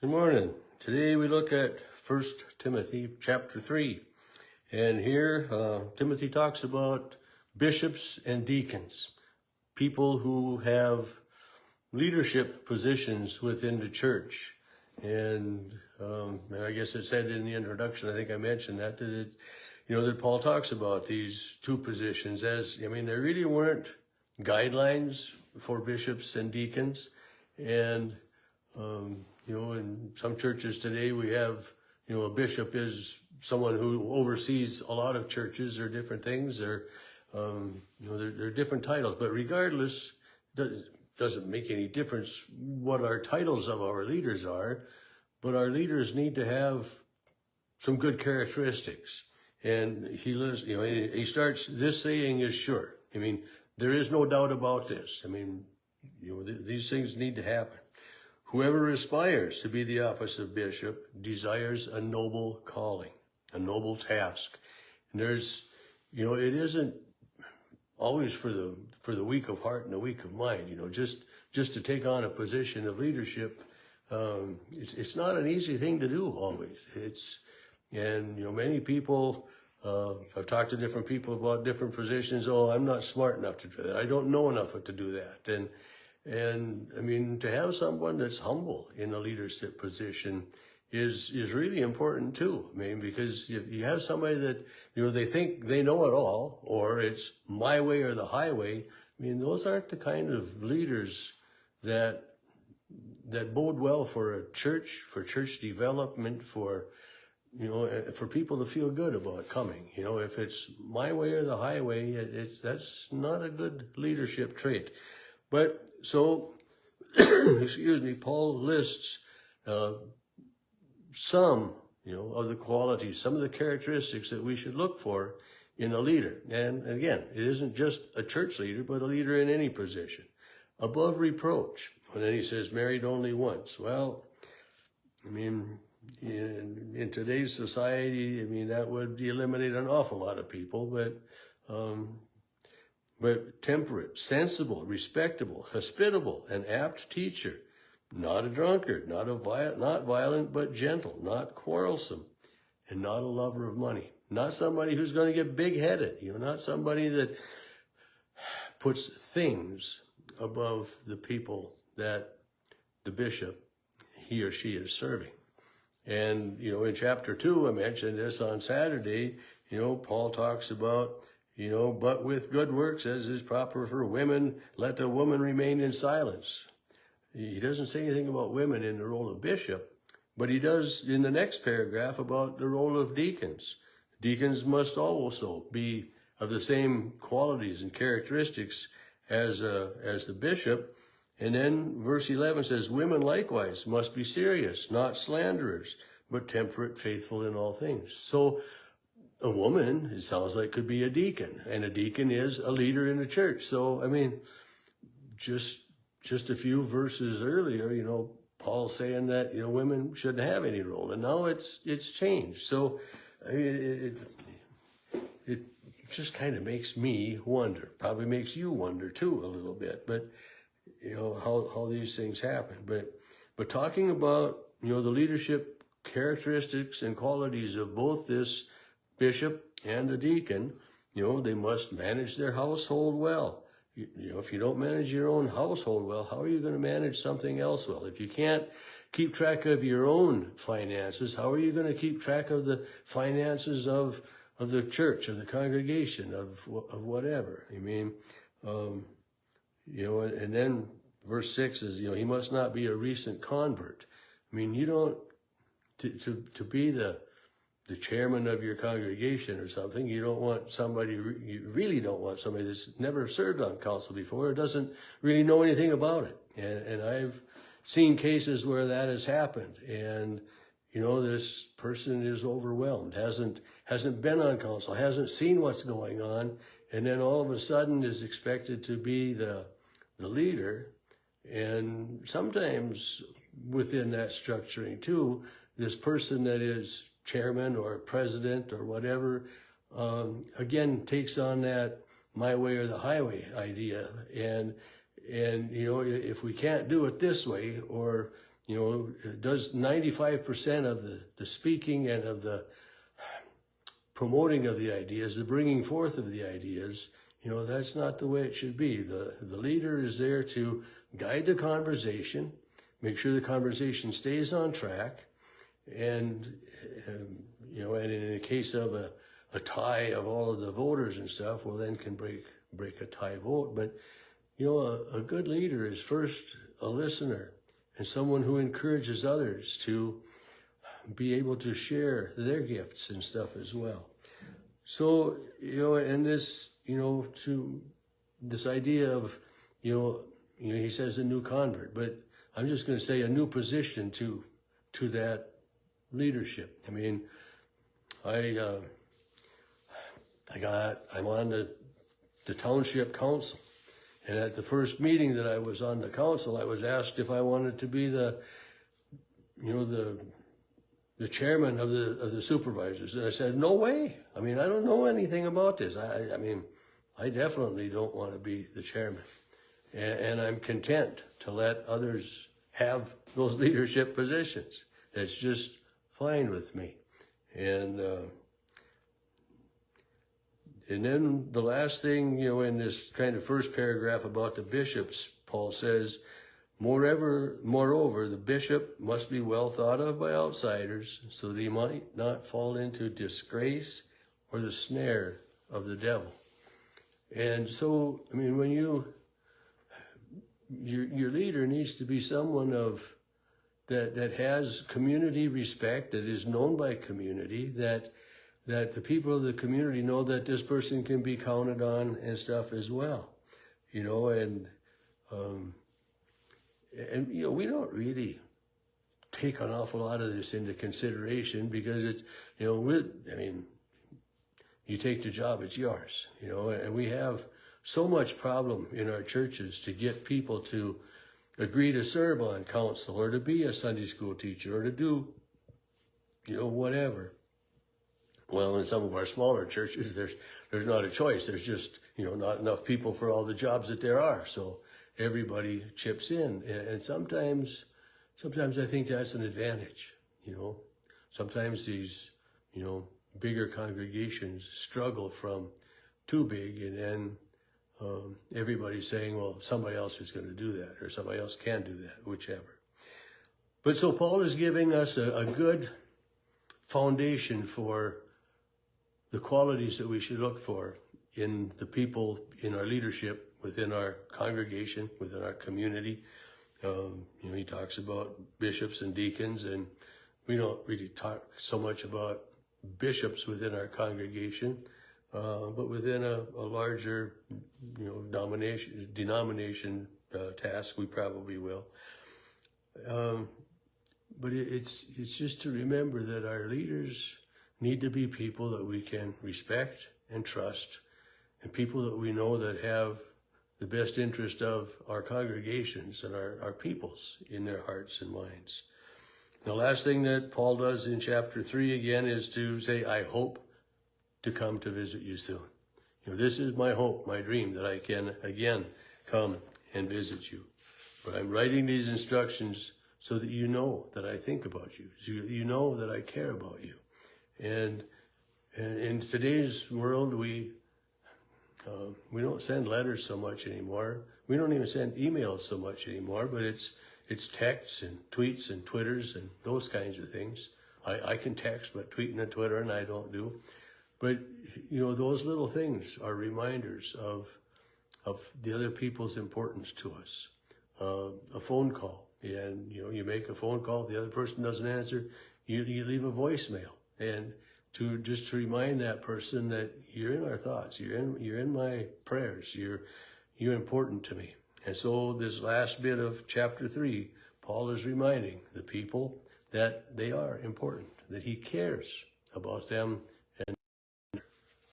Good morning. Today we look at 1 Timothy chapter 3. And here Timothy talks about bishops and deacons, people who have leadership positions within the church. And I guess it said in the introduction, I think I mentioned that that Paul talks about these two positions there really weren't guidelines for bishops and deacons. And in some churches today, we have, a bishop is someone who oversees a lot of churches or different things. There are different titles, but regardless, doesn't make any difference what our titles of our leaders are. But our leaders need to have some good characteristics. And he starts, this saying is sure. There is no doubt about this. These things need to happen. Whoever aspires to be the office of bishop desires a noble calling, a noble task. And there's, it isn't always for the weak of heart and the weak of mind. Just to take on a position of leadership, it's not an easy thing to do always. Many people, I've talked to different people about different positions. Oh, I'm not smart enough to do that. I don't know enough to do that. And to have someone that's humble in a leadership position is really important too. Because you have somebody that, they think they know it all, or it's my way or the highway. Those aren't the kind of leaders that bode well for a church, for church development, for people to feel good about coming. If it's my way or the highway, that's not a good leadership trait. But so, Paul lists some, of the qualities, some of the characteristics that we should look for in a leader. And again, it isn't just a church leader, but a leader in any position. Above reproach. And then he says, married only once. Well, in today's society, that would eliminate an awful lot of people, but temperate, sensible, respectable, hospitable, an apt teacher, not a drunkard, not violent, but gentle, not quarrelsome, and not a lover of money. Not somebody who's going to get big-headed, not somebody that puts things above the people that the bishop, he or she is serving. And, in chapter 2, I mentioned this on Saturday, Paul talks about, but with good works, as is proper for women, let the woman remain in silence. He doesn't say anything about women in the role of bishop, but he does in the next paragraph about the role of deacons. Deacons must also be of the same qualities and characteristics as the bishop. And then verse 11 says, women likewise must be serious, not slanderers, but temperate, faithful in all things. So a woman, it sounds like, could be a deacon, and a deacon is a leader in the church. So, just a few verses earlier, Paul's saying that, women shouldn't have any role, and now it's changed. So, it just kind of makes me wonder, probably makes you wonder too a little bit, but, how these things happen. But talking about, the leadership characteristics and qualities of both this bishop and the deacon, they must manage their household well. If you don't manage your own household well, how are you going to manage something else well? If you can't keep track of your own finances, how are you going to keep track of the finances of the church, of the congregation, of whatever? And then verse 6 is, he must not be a recent convert. You don't, to be the chairman of your congregation or something, you really don't want somebody that's never served on council before or doesn't really know anything about it. And I've seen cases where that has happened. And, this person is overwhelmed, hasn't been on council, hasn't seen what's going on, and then all of a sudden is expected to be the leader. And sometimes within that structuring too, this person that is chairman or president or whatever, again, takes on that my way or the highway idea. And if we can't do it this way, or does 95% of the speaking and of the promoting of the ideas, the bringing forth of the ideas. That's not the way it should be. The leader is there to guide the conversation, make sure the conversation stays on track, and and in the case of a tie of all of the voters and stuff, well, then can break a tie vote. But a good leader is first a listener and someone who encourages others to be able to share their gifts and stuff as well. So, and this, to this idea of, he says a new convert, but I'm just going to say a new position to that leadership. I mean, I'm on the township council. And at the first meeting that I was on the council, I was asked if I wanted to be the chairman of the supervisors. And I said, no way. I mean, I don't know anything about this. I definitely don't want to be the chairman. And I'm content to let others have those leadership positions. That's just fine with me. And then the last thing, in this kind of first paragraph about the bishops, Paul says, moreover, the bishop must be well thought of by outsiders so that he might not fall into disgrace or the snare of the devil. And so, when your leader needs to be someone that has community respect, that is known by community, that the people of the community know that this person can be counted on and stuff as well, and we don't really take an awful lot of this into consideration because it's, you take the job, it's yours, and we have so much problem in our churches to get people to agree to serve on council or to be a Sunday school teacher or to do, whatever. Well, in some of our smaller churches, there's not a choice. There's just, not enough people for all the jobs that there are. So everybody chips in. And sometimes I think that's an advantage, Sometimes these, bigger congregations struggle from too big, and then everybody's saying, well, somebody else is going to do that, or somebody else can do that, whichever. But so Paul is giving us a good foundation for the qualities that we should look for in the people in our leadership, within our congregation, within our community. He talks about bishops and deacons, and we don't really talk so much about bishops within our congregation, but within a larger, denomination task, we probably will. But it's just to remember that our leaders need to be people that we can respect and trust, and people that we know that have the best interest of our congregations and our peoples in their hearts and minds. The last thing that Paul does in chapter 3 again is to say, I hope to come to visit you soon. This is my hope, my dream, that I can again come and visit you. But I'm writing these instructions so that you know that I think about you. You know that I care about you. And in today's world, we don't send letters so much anymore. We don't even send emails so much anymore, but it's texts and tweets and Twitters and those kinds of things. I can text, but tweeting and Twittering I don't do. But, those little things are reminders of the other people's importance to us. A phone call, and, you make a phone call, the other person doesn't answer, you leave a voicemail. And to remind that person that you're in our thoughts, you're in my prayers, you're important to me. And so this last bit of chapter 3, Paul is reminding the people that they are important, that he cares about them